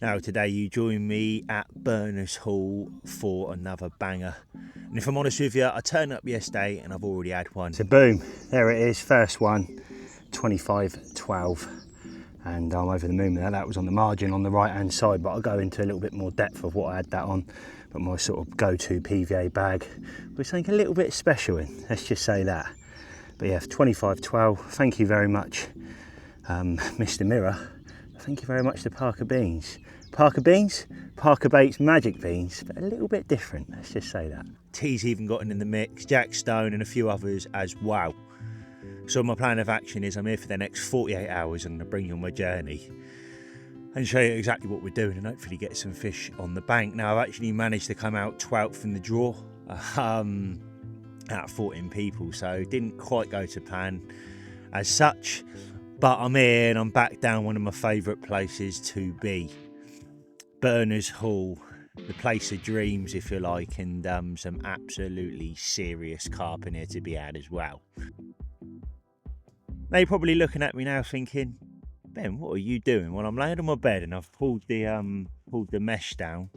Now today you join me at Berners Hall for another banger. And if I'm honest with you, I turned up yesterday and I've already had one. So boom, there it is, first one, 25.12. And I'm over the moon with that. That was on the margin on the right hand side, but I'll go into a little bit more depth of what I had that on. But my sort of go-to PVA bag was something a little bit special in, let's just say that. But yeah, 25.12, thank you very much, Mr. Mirror. Thank you very much to Parker Beans. Parker Beans, Parker Baits Magic Beans, but a little bit different, let's just say that. T's even gotten in the mix, Jack Stone and a few others as well. So my plan of action is I'm here for the next 48 hours and I'm going to bring you on my journey and show you exactly what we're doing and hopefully get some fish on the bank. Now I've actually managed to come out 12th in the draw out of 14 people, so didn't quite go to plan as such, but I'm here and I'm back down one of my favourite places to be. Berners Hall, the place of dreams if you like, and some absolutely serious carp in here to be had as well. Now you're probably looking at me now thinking, Ben, what are you doing? Well, I'm laying on my bed and I've pulled the mesh down,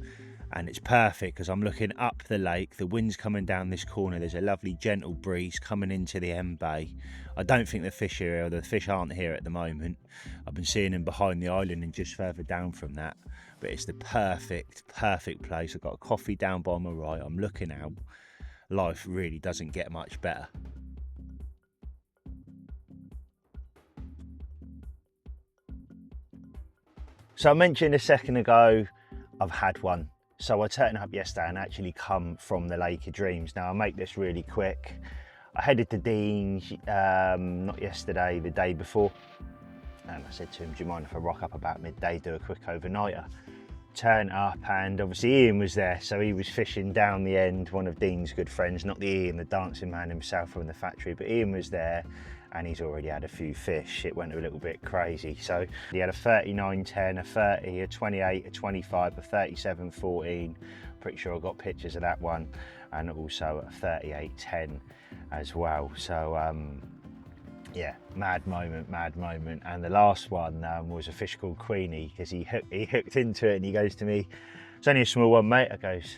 and it's perfect because I'm looking up the lake. The wind's coming down this corner. There's a lovely gentle breeze coming into the end bay. I don't think the fish are here. The fish aren't here at the moment. I've been seeing them behind the island and just further down from that. But it's the perfect place. I've got a coffee down by my right. I'm looking out. Life really doesn't get much better. So I mentioned a second ago, I've had one. So I turned up yesterday and actually come from the Lake of Dreams. Now I'll make this really quick. I headed to Dean's, not yesterday, the day before. And I said to him, do you mind if I rock up about midday, do a quick overnighter? Turn up and obviously Ian was there. So he was fishing down the end, one of Dean's good friends, not the Ian, the dancing man himself from the factory, but Ian was there. And he's already had a few fish. It went a little bit crazy. So he had a 39.10, a 30, a 28, a 25, a 37.14. Pretty sure I got pictures of that one, and also a 38.10 as well. So yeah, mad moment. And the last one was a fish called Queenie, because he hooked into it and he goes to me, it's only a small one, mate. I goes,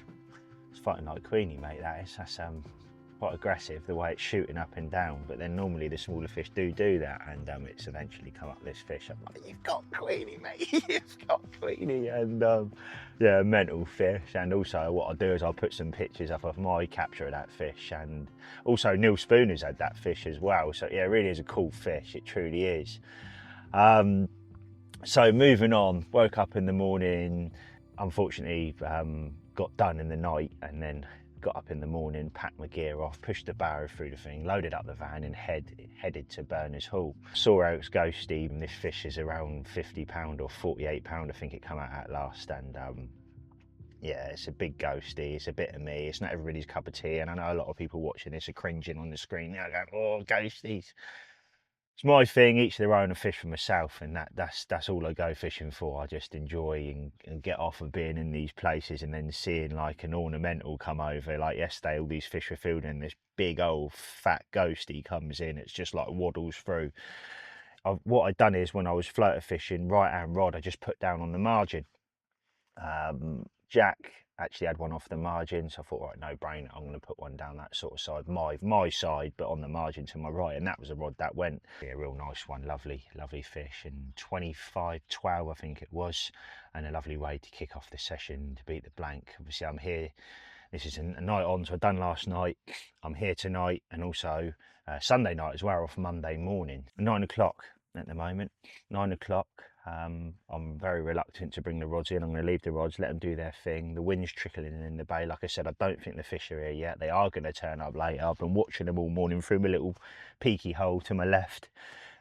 it's fighting like Queenie, mate, that is. That's quite aggressive the way it's shooting up and down, but then normally the smaller fish do that, and it's eventually come up this fish. I'm like, you've got Queenie, mate. You've got Queenie. And yeah, mental fish. And also what I'll do is I'll put some pictures up of my capture of that fish, and also Neil Spooner's had that fish as well. So yeah, it really is a cool fish, it truly is. So moving on, woke up in the morning, unfortunately got done in the night, and then got up in the morning, packed my gear off, pushed the barrow through the thing, loaded up the van and headed to Berners Hall. Saw Eric's Ghostie, and this fish is around £50 or £48, I think it come out at last. And yeah, it's a big ghostie, it's a bit of me, it's not everybody's cup of tea, and I know a lot of people watching this are cringing on the screen, they're going, oh, ghosties. It's my thing, each their own. I fish for myself, and that's all I go fishing for. I just enjoy and get off of being in these places and then seeing like an ornamental come over. Like yesterday, all these fish were fielding, and this big old fat ghostie comes in. It's just like waddles through. What I'd done is when I was floater fishing, right hand rod, I just put down on the margin. Jack actually had one off the margin, so I thought, right, no brainer, I'm going to put one down that sort of side, my side, but on the margin to my right, and that was a rod that went. Yeah, a real nice one, lovely fish, and 25.12 I think it was, and a lovely way to kick off the session to beat the blank. Obviously I'm here, this is a night on, so I've done last night, I'm here tonight, and also Sunday night as well, off Monday morning. 9 o'clock at the moment, 9 o'clock. I'm very reluctant to bring the rods in. I'm going to leave the rods, let them do their thing. The wind's trickling in the bay. Like I said, I don't think the fish are here yet. They are going to turn up later. I've been watching them all morning through my little peaky hole to my left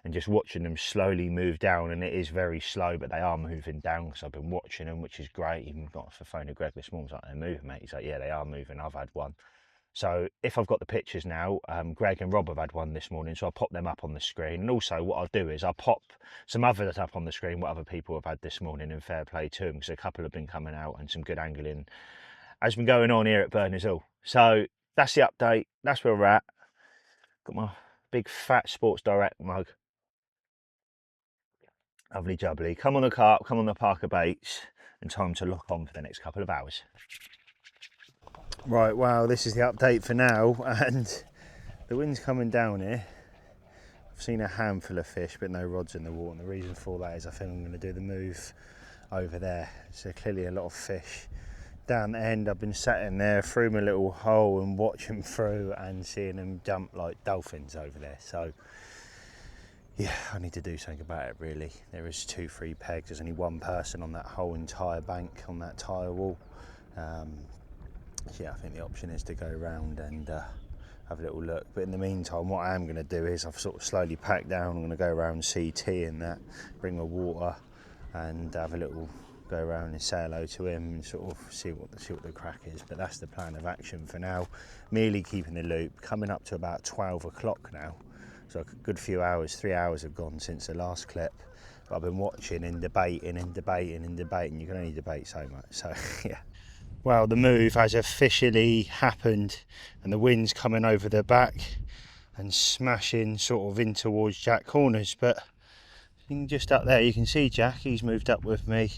and just watching them slowly move down. And it is very slow, but they are moving down because I've been watching them, which is great. Even got off the phone to Greg this morning. I was like, they're moving, mate. He's like, yeah, they are moving. I've had one. So if I've got the pictures now, Greg and Rob have had one this morning, so I'll pop them up on the screen. And also what I'll do is I'll pop some others up on the screen, what other people have had this morning, and fair play to them, because a couple have been coming out and some good angling has been going on here at Berners Hall. So that's the update, that's where we're at. Got my big fat Sports Direct mug. Lovely jubbly. Come on the Carp, come on the Parker Baits. and time to lock on for the next couple of hours. Right, well, this is the update for now, and the wind's coming down here. I've seen a handful of fish, but no rods in the water, and the reason for that is I think I'm going to do the move over there. So clearly a lot of fish down the end. I've been sat in there through my little hole and watching through and seeing them jump like dolphins over there. So yeah, I need to do something about it really. There is 2-3 pegs. There's only one person on that whole entire bank on that tire wall. So yeah, I think the option is to go around and have a little look. But in the meantime, what I am going to do is I've sort of slowly packed down. I'm going to go around CT and that, bring my water and have a little go around and say hello to him and sort of see what the crack is. But that's the plan of action for now. Merely keeping the loop. Coming up to about 12 o'clock now. So a good few hours, 3 hours have gone since the last clip. But I've been watching and debating and debating and debating. You can only debate so much. So yeah. Well, the move has officially happened and the wind's coming over the back and smashing sort of in towards Jack Corners. But just up there you can see Jack, he's moved up with me.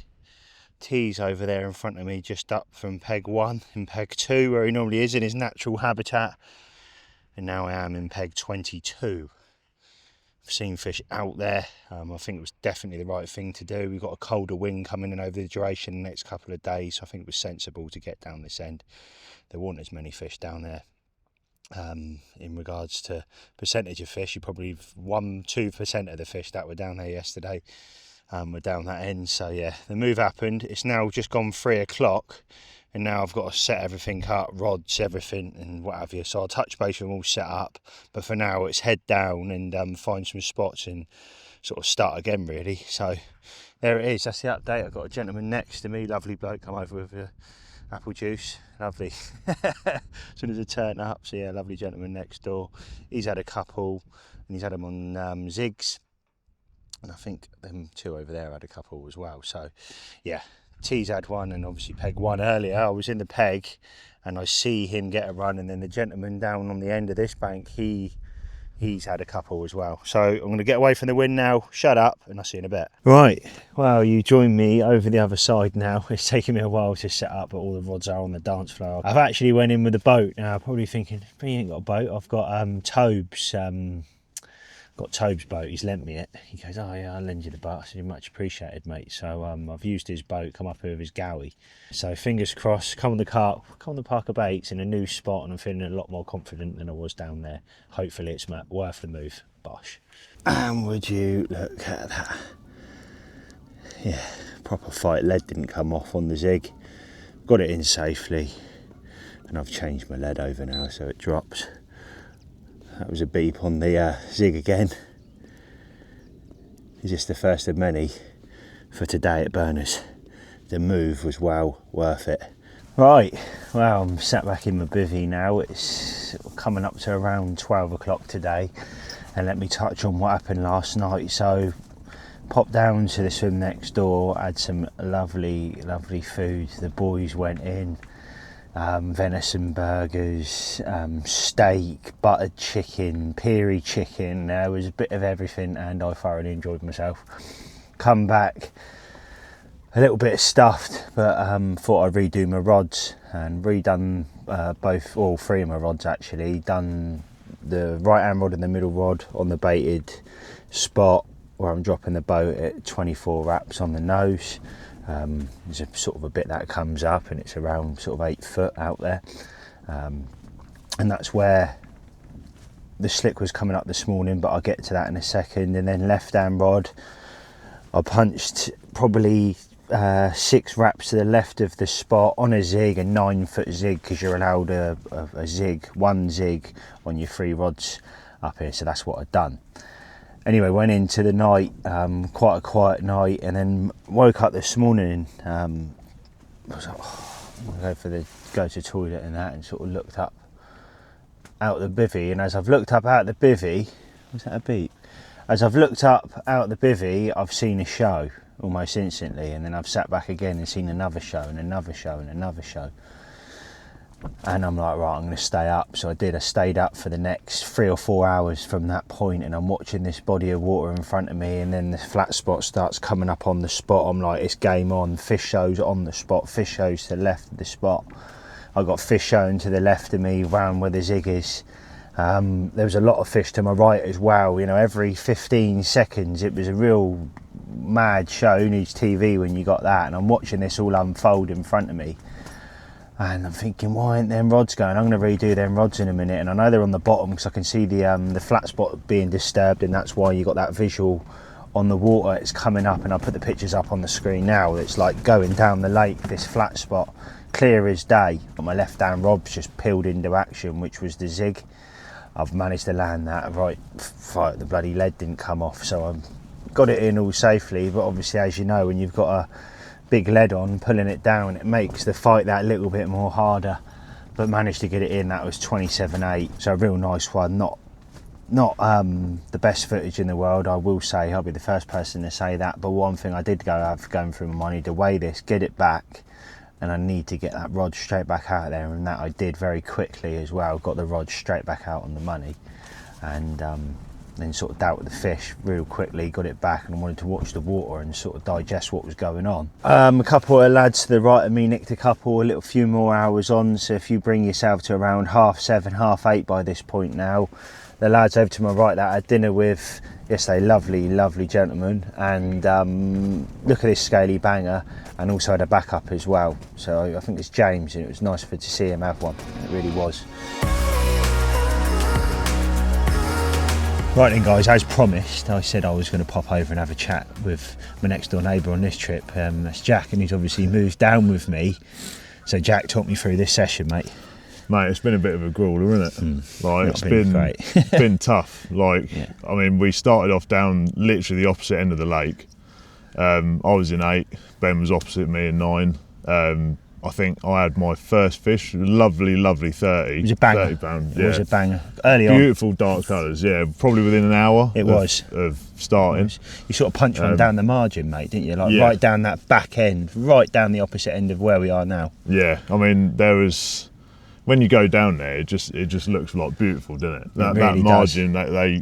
T's over there in front of me, just up from peg 1 in peg 2 where he normally is in his natural habitat. And now I am in peg 22. I've seen fish out there. I think it was definitely the right thing to do. We've got a colder wind coming in over the duration of the next couple of days, so I think it was sensible to get down this end. There weren't as many fish down there. In regards to percentage of fish, you probably 1-2% of the fish that were down there yesterday were down that end. So yeah, the move happened. It's now just gone 3 o'clock. And now I've got to set everything up, rods, everything and what have you. So I'll touch base with them all set up. But for now it's head down and find some spots and sort of start again really. So there it is, that's the update. I've got a gentleman next to me, lovely bloke, come over with apple juice, lovely. As soon as I turn up, so yeah, lovely gentleman next door. He's had a couple and he's had them on zigs. And I think them two over there had a couple as well. So yeah. T's had one and obviously peg 1 earlier. I was in the peg and I see him get a run, and then the gentleman down on the end of this bank, he's had a couple as well. So I'm going to get away from the wind now, shut up, and I'll see you in a bit. Right, well, you join me over the other side now. It's taken me a while to set up, but all the rods are on the dance floor. I've actually went in with a boat now, probably thinking, you ain't got a boat. I've got Tobe's boat, he's lent me it. He goes, oh yeah, I'll lend you the boat. I said, much appreciated, mate. So I've used his boat, come up here with his gowie. So fingers crossed, come on the Parker Baits in a new spot, and I'm feeling a lot more confident than I was down there. Hopefully it's worth the move. Bosh. And would you look at that? Yeah, proper fight. Lead didn't come off on the zig. Got it in safely. And I've changed my lead over now so it drops. That was a beep on the zig again. It's just the first of many for today at Berners. The move was well worth it. Right, well, I'm sat back in my bivvy now. It's coming up to around 12 o'clock today. And let me touch on what happened last night. So, popped down to the swim next door, had some lovely, lovely food. The boys went in. Venison burgers, steak, buttered chicken, peri chicken. There was a bit of everything and I thoroughly enjoyed myself. Come back a little bit stuffed, but thought I'd redo my rods and redone all 3 of my rods actually. Done the right hand rod and the middle rod on the baited spot where I'm dropping the boat at 24 wraps on the nose. There's a sort of a bit that comes up and it's around sort of 8 foot out there, and that's where the slick was coming up this morning, but I'll get to that in a second. And then left hand rod, I punched probably 6 wraps to the left of the spot on a zig, a 9 foot zig, because you're allowed a zig, 1 zig on your 3 rods up here, so that's what I'd done. Anyway, went into the night, quite a quiet night, and then woke up this morning. I was like, I'm gonna go to the toilet and that, and sort of looked up out the bivvy. And as I've looked up out the bivvy, was that a beep? As I've looked up out the bivvy, I've seen a show almost instantly, and then I've sat back again and seen another show and another show and another show. And I'm like, right, I'm going to stay up. So I did. I stayed up for the next 3 or 4 hours from that point, and I'm watching this body of water in front of me, and then the flat spot starts coming up on the spot. I'm like, it's game on. Fish shows on the spot, fish shows to the left of the spot. I got fish showing to the left of me, round where the zig is. There was a lot of fish to my right as well. You know, every 15 seconds, it was a real mad show. Who needs TV when you got that? And I'm watching this all unfold in front of me. And I'm thinking, why aren't them rods going? I'm going to redo them rods in a minute. And I know they're on the bottom because I can see the flat spot being disturbed, and that's why you got that visual on the water. It's coming up, and I put the pictures up on the screen now. It's like going down the lake, this flat spot, clear as day. But my left hand rod's just peeled into action, which was the zig. I've managed to land that right. The bloody lead didn't come off, so I've got it in all safely. But obviously, as you know, when you've got a big lead on, pulling it down, it makes the fight that little bit more harder. But managed to get it in. That was 27.8, so a real nice one. Not the best footage in the world, I will say. I'll be the first person to say that. But one thing I did going through my mind, I need to weigh this, get it back, and I need to get that rod straight back out there, and that I did very quickly as well. Got the rod straight back out on the money, and then sort of dealt with the fish real quickly, got it back, and wanted to watch the water and sort of digest what was going on. A couple of lads to the right of me nicked a couple, a little few more hours on, so if you bring yourself to around 7:30, 8:30 by this point now. The lads over to my right that I had dinner with yesterday, lovely gentlemen, and look at this scaly banger, and also had a backup as well. So I think it's James, and it was nice to see him have one. It really was. Right then guys, as promised, I said I was going to pop over and have a chat with my next door neighbour on this trip. That's Jack, and he's obviously moved down with me. So Jack, talk me through this session, mate. Mate, it's been a bit of a grueler, isn't it? Like, It's been great. It's been tough. Like, yeah. I mean, we started off down literally the opposite end of the lake. I was in 8, Ben was opposite me in 9. I think I had my first fish, lovely 30. It was a banger. 30 pound, It was a banger. Early on. Beautiful dark colours, yeah. Probably within an hour. Of starting. You sort of punched one down the margin, mate, didn't you? Like yeah. right down that back end, right down the opposite end of where we are now. Yeah, I mean, there was. When you go down there, it just looks like beautiful, doesn't it? That margin,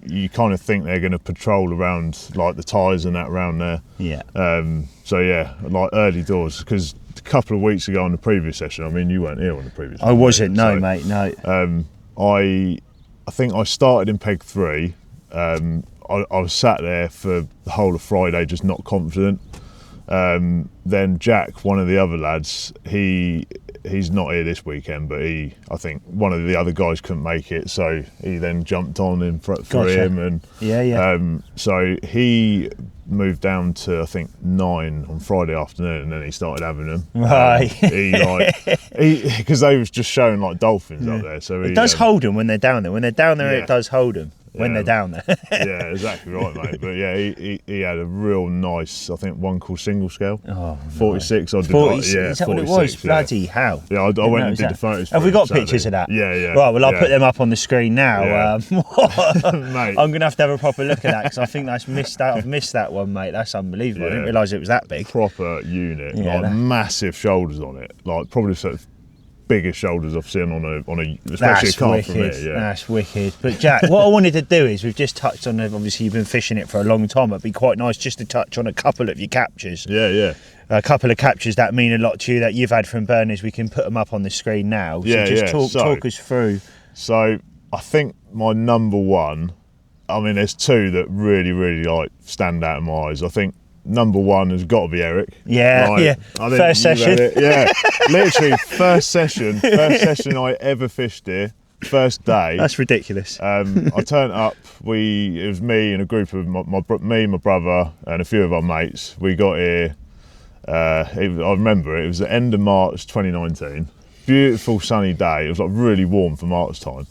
you kind of think they're going to patrol around like the ties and that around there. Yeah. So yeah, like early doors, because a couple of weeks ago on the previous session, I mean, you weren't here on the previous. I wasn't, no, mate, no. I think I started in peg 3. I was sat there for the whole of Friday, just not confident. Then Jack, one of the other lads, he's not here this weekend, but I think one of the other guys couldn't make it, so he then jumped on in for him, and so he moved down to I think 9 on Friday afternoon, and then he started having them. Right. Because they was just showing like dolphins up there, so it does hold them when they're down there. When they're down there, yeah. it does hold them. When they're down there. Yeah, exactly right, mate. But yeah, he had a real nice, I think, one called single scale. Oh, 46 no. odd. 40, yeah, is that what it was? Bloody hell. Yeah, I went and did the photos. Have we got pictures of that? Yeah. Right, well, I'll put them up on the screen now. Yeah. Mate. I'm going to have a proper look at that, because I think that's missed out. I've missed that one, mate. That's unbelievable. I didn't realise it was that big. Proper unit. Like massive shoulders on it. Like probably sort of biggest shoulders I've seen on a especially a carp from here. Yeah. That's wicked. But Jack, what I wanted to do is, we've just touched on, obviously you've been fishing it for a long time, it'd be quite nice just to touch on a couple of your captures. Yeah. A couple of captures that mean a lot to you that you've had from Berners. We can put them up on the screen now. So just talk us through. So I think my number one, I mean there's 2 that really like stand out in my eyes. I think number 1 has got to be Eric. Yeah. First session. Yeah, literally first session I ever fished here. First day. That's ridiculous. I turned up. It was me and a group of my brother and a few of our mates. We got here. I remember it was the end of March 2019. Beautiful sunny day. It was like really warm for March time,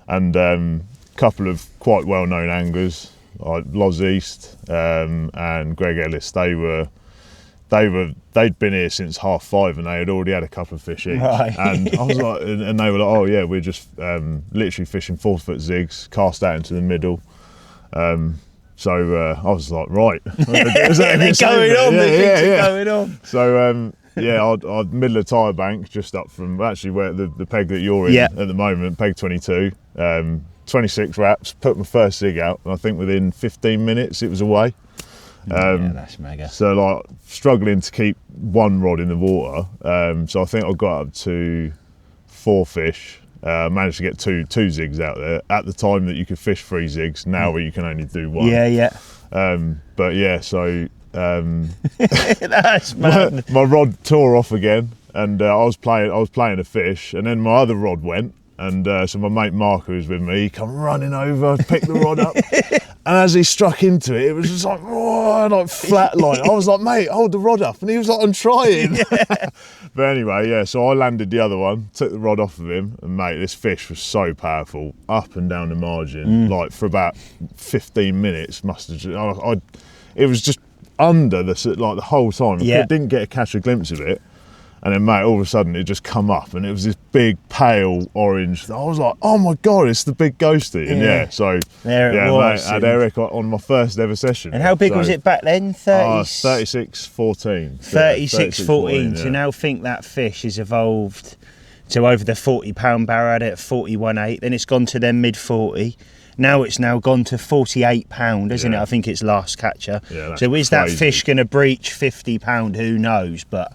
and a couple of quite well-known anglers like Loz East and Greg Ellis. They'd been here since 5:30, and they had already had a couple of fish each. Right. And I was like, and they were like, oh yeah, we're just literally fishing 4-foot zigs, cast out into the middle. So I was like, right, they're going on. Yeah. Going on. So yeah, I'd middle of tyre bank, just up from actually where the peg that you're in at the moment, peg 22, 26 wraps, put my first zig out, and I think within 15 minutes it was away. Yeah, that's mega. So like struggling to keep one rod in the water, so I think I got up to 4 fish. Managed to get two zigs out there at the time that you could fish 3 zigs. Now where you can only do 1. Yeah. But yeah, so that's mad. my rod tore off again, and I was playing a fish, and then my other rod went, and so my mate Mark, who was with me, he come running over, picked the rod up, and as he struck into it, it was just like, whoa, like flat line. I was like, mate, hold the rod up, and he was like, I'm trying. But anyway, yeah, so I landed the other one, took the rod off of him, and mate, this fish was so powerful, up and down the margin, like for about 15 minutes. It was just under the whole time. I didn't get to catch a glimpse of it. And then, mate, all of a sudden it just come up, and it was this big pale orange. I was like, "Oh my god, it's the big ghostie!" And so there it was. Mate, I had Eric on my first ever session. And how big was it back then? 36-14. 36-14. So now think that fish has evolved to over the 40-pound barra. I had it at 41.8. Then it's gone to their mid-40. Now it's gone to 48 pound, isn't it? I think it's last catcher. Yeah, so is that fish going to breach 50 pound? Who knows? But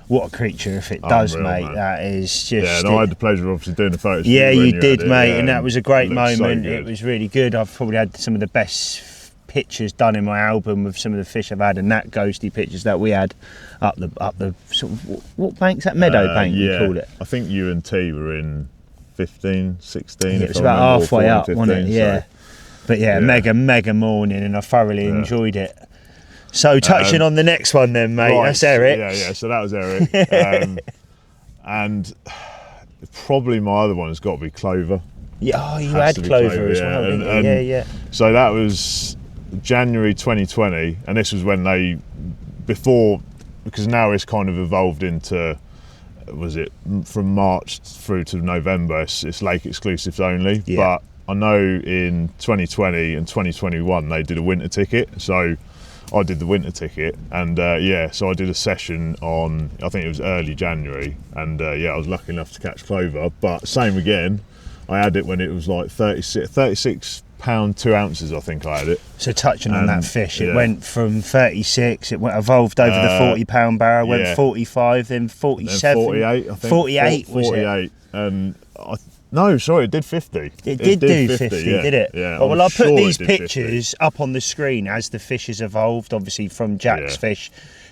what a creature if it does, mate. Man. That is just. Yeah, and I had the pleasure of obviously doing the photos. Yeah, you did, mate, and that was a great moment. So it was really good. I've probably had some of the best pictures done in my album with some of the fish I've had, and that ghosty pictures that we had up the sort of what bank's that? Meadow bank you call it. I think you and T were in 15, 16. Yeah, it was about halfway up, 15, wasn't it? Yeah. So, but mega morning, and I thoroughly enjoyed it. So touching on the next one then, mate, that's Eric. Yeah, so that was Eric. And probably my other one has got to be Clover. Yeah, you had Clover as well, didn't you? Yeah. So that was January 2020, and this was when because now it's kind of evolved into, was it from March through to November, it's lake exclusives only. But I know in 2020 and 2021 they did a winter ticket, so I did the winter ticket, and so I did a session on, I think it was early January, and I was lucky enough to catch Clover. But same again, I had it when it was like 36 pound 2 ounces, I think I had it. So touching on that fish, it went from 36, evolved over the 40 pound barrel, went 45, then 47, then 48, I think. 48 was 48, and no, sorry, it did 50. It did do 50, yeah. did it? Yeah. Well, I put these pictures up on the screen as the fish has evolved, obviously from Jack's fish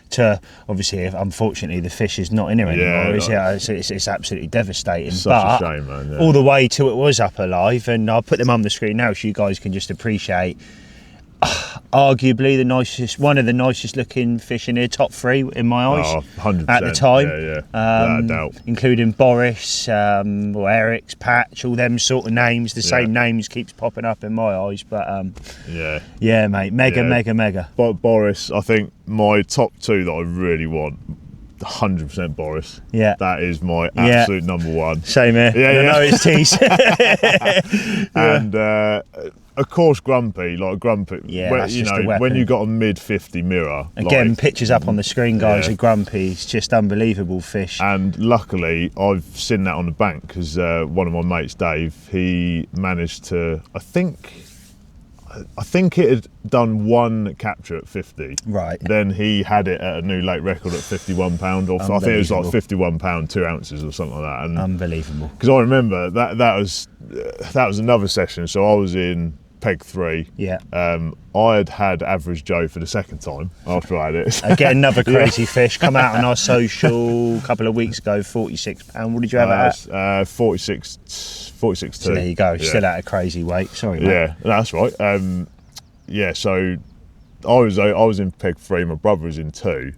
to, obviously, unfortunately, the fish is not in here anymore, is it? It's absolutely devastating. Such a shame, man. Yeah. All the way till it was up alive, and I'll put them on the screen now so you guys can just appreciate. Arguably one of the nicest looking fish in here, top 3 in my eyes 100%, at the time. Without a doubt. Including Boris, Eric's, Patch, all them sort of names. The same names keeps popping up in my eyes, but mate, mega. But Boris, I think my top 2 that I really want, 100% Boris. Yeah, that is my absolute number 1. Same here. I know it's tease. And of course, Grumpy. Yeah, when you got a mid 50 mirror. Again, pictures up on the screen, guys. Of Grumpy, it's just unbelievable fish. And luckily, I've seen that on the bank because one of my mates, Dave, he managed to. I think it had done 1 capture at 50. Right. Then he had it at a new lake record at 51 pound. Or I think it was like 51 pound 2 ounces or something like that. And unbelievable. Because I remember that was another session. So I was in peg 3. Yeah. I had average Joe for the second time after I had it. Again, another crazy fish. Come out on our social a couple of weeks ago. 46 pound. What did you have at? 46 2. So there you go. Still at a crazy weight. Sorry, mate. Yeah, that's right. So I was in peg 3. My brother was in 2.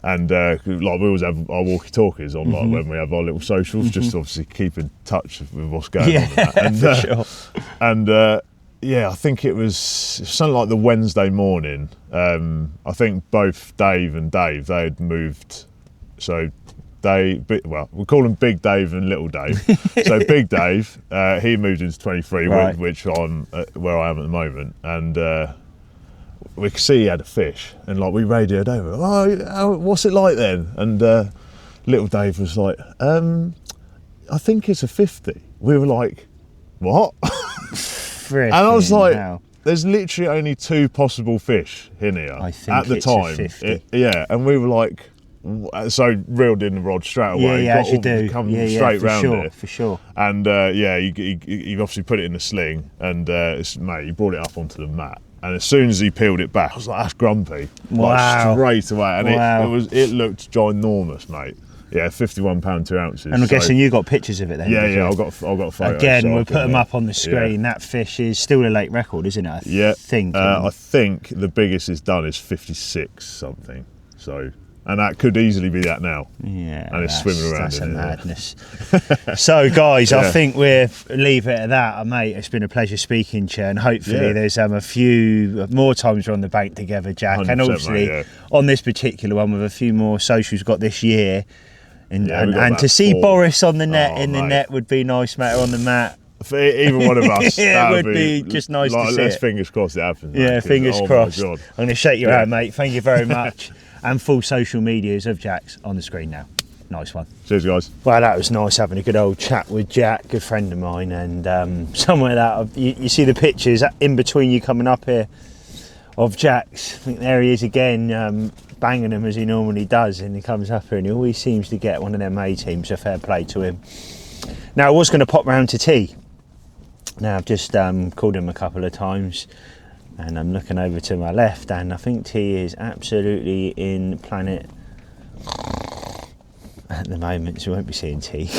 And like we always have our walkie-talkies on, like when we have our little socials, just obviously keep in touch with what's going on. And, for sure. And I think it was something like the Wednesday morning. I think both Dave and Dave, they had moved. So we call him Big Dave and Little Dave. So Big Dave, he moved into 23, which I'm where I am at the moment, and we could see he had a fish, and like we radioed over, oh, what's it like then? And little Dave was like, I think it's a 50. We were like, what? And I was like, there's literally only 2 possible fish in here I think at the it's time. A 50. Yeah, and we were like, so reeled in the rod straight away. Yeah, as you do. Come straight round sure, it. for sure. And he obviously put it in the sling, and mate, he brought it up onto the mat. And as soon as he peeled it back, I was like, that's Grumpy. Wow. Like, straight away. And it looked ginormous, mate. Yeah, 51 pound 2 ounces. And I'm guessing you got pictures of it then? Yeah, I've got photos. Again, we'll put them up on the screen. That fish is still a lake record, isn't it? I think the biggest it's done is 56 something. So, and that could easily be that now. Yeah, and it's swimming around that's in a it. madness. So, guys, I think we'll leave it at that, mate. It's been a pleasure speaking to you, and hopefully there's a few more times we're on the bank together, Jack. And obviously, on this particular one, with a few more socials got this year. And to see Boris on the net the net would be nice, mate, on the mat. For even one of us, it would be just nice to see. Let's fingers crossed it happens. Yeah, fingers crossed. My God. I'm going to shake your hand, mate. Thank you very much. And full social medias of Jack's on the screen now. Nice one. Cheers, guys. Well, that was nice having a good old chat with Jack, good friend of mine, and somewhere that you see the pictures in between you coming up here of Jack's. I think there he is again. Banging them as he normally does, and he comes up here and he always seems to get one of them A teams, so fair play to him. Now I was going to pop round to tea. Now I've just called him a couple of times, and I'm looking over to my left, and I think tea is absolutely in planet at the moment, so you won't be seeing tea.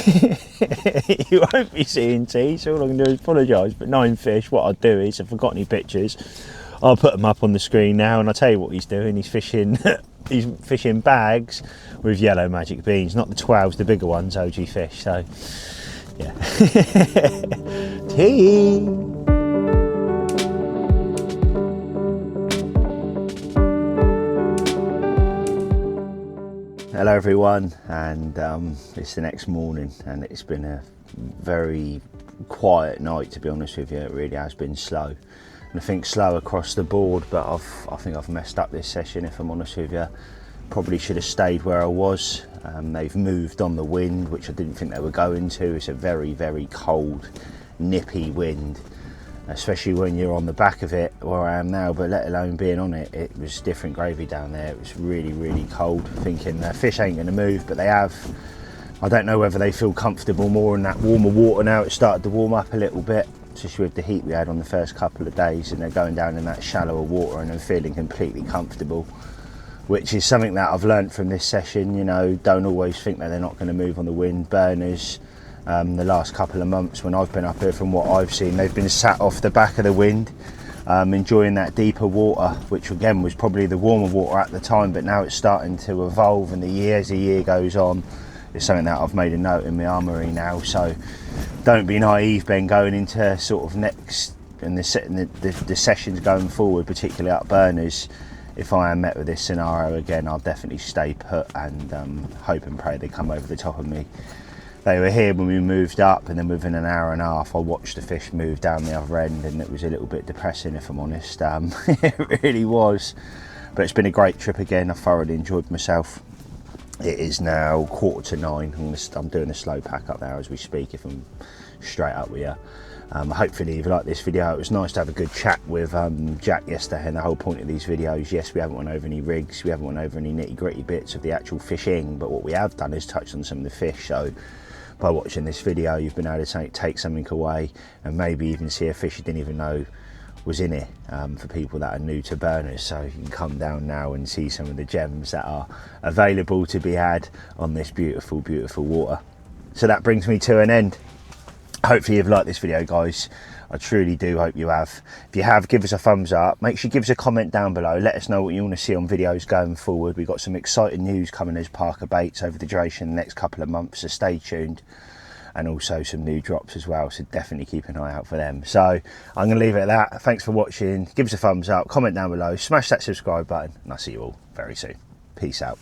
You won't be seeing tea, so all I can do is apologise, but 9 fish, what I'll do is, if I've got any pictures, I'll put them up on the screen now, and I'll tell you what he's doing. He's fishing he's fishing bags with yellow magic beans, not the 12s, the bigger ones, OG fish. So yeah. Tea. Hello everyone, and it's the next morning, and it's been a very quiet night, to be honest with you. It really has been slow. And I think slow across the board, but I think I've messed up this session, if I'm honest with you. Probably should have stayed where I was. They've moved on the wind, which I didn't think they were going to. It's a very, very cold, nippy wind, especially when you're on the back of it, where I am now, but let alone being on it. It was different gravy down there. It was really, really cold, thinking the fish ain't going to move, but they have. I don't know whether they feel comfortable more in that warmer water now. It started to warm up a little bit, especially with the heat we had on the first couple of days, and they're going down in that shallower water and they're feeling completely comfortable, which is something that I've learned from this session. You know, don't always think that they're not going to move on the wind. Berners, the last couple of months when I've been up here, from what I've seen, they've been sat off the back of the wind, enjoying that deeper water, which again was probably the warmer water at the time, but now it's starting to evolve, and as the year goes on, it's something that I've made a note in my armoury now. So don't be naive, Ben, going into sort of next and the sessions going forward, particularly at Berners. If I am met with this scenario again, I'll definitely stay put and hope and pray they come over the top of me. They were here when we moved up, and then within an hour and a half I watched the fish move down the other end, and it was a little bit depressing, if I'm honest. It really was, but it's been a great trip again. I thoroughly enjoyed myself. It is now 8:45. I'm doing a slow pack up there as we speak, if I'm straight up with you. Hopefully you like this video. It was nice to have a good chat with Jack yesterday, and the whole point of these videos, yes, we haven't went over any rigs, we haven't went over any nitty gritty bits of the actual fishing, but what we have done is touched on some of the fish. So by watching this video, you've been able to take something away, and maybe even see a fish you didn't even know was in it, for people that are new to Berners. So you can come down now and see some of the gems that are available to be had on this beautiful, beautiful water. So that brings me to an end. Hopefully you've liked this video, guys. I truly do hope you have. If you have, give us a thumbs up. Make sure you give us a comment down below. Let us know what you want to see on videos going forward. We've got some exciting news coming as Parker Baits over the duration of the next couple of months, so stay tuned. And also some new drops as well, so definitely keep an eye out for them. So I'm going to leave it at that. Thanks for watching. Give us a thumbs up, comment down below, smash that subscribe button, and I'll see you all very soon. Peace out.